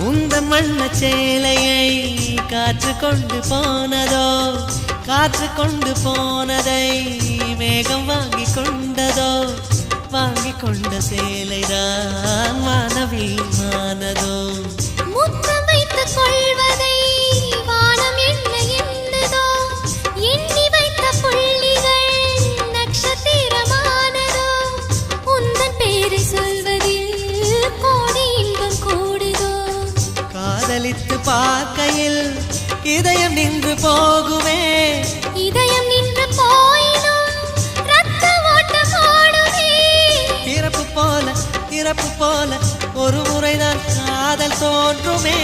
உந்தன் வண்ண சேலையை காற்று கொண்டு போனதோ, காற்று கொண்டு போனதை மேகம் வாங்கி கொண்டதோ, வாங்கி கொண்ட சேலைதான் வானவில்மானதோ. முத்தம் வைத்துக் கொள்வதை வானம் என்ன எண்ணுதோ, எண்ணி வைத்த புள்ளிகள் நட்சத்திரமானதோ, உந்தன் பேரை சொல்வதில் கோடி இன்பம் கூடுதோ. காதலித்து பார்க்கையில் இதயம் நின்று போகுமே, இதயம் நின்று போயினும் ரத்த ஓட்டம் ஓடுமே. பிறப்பு போல ஒரு முறைதான் காதல் தோன்றுமே.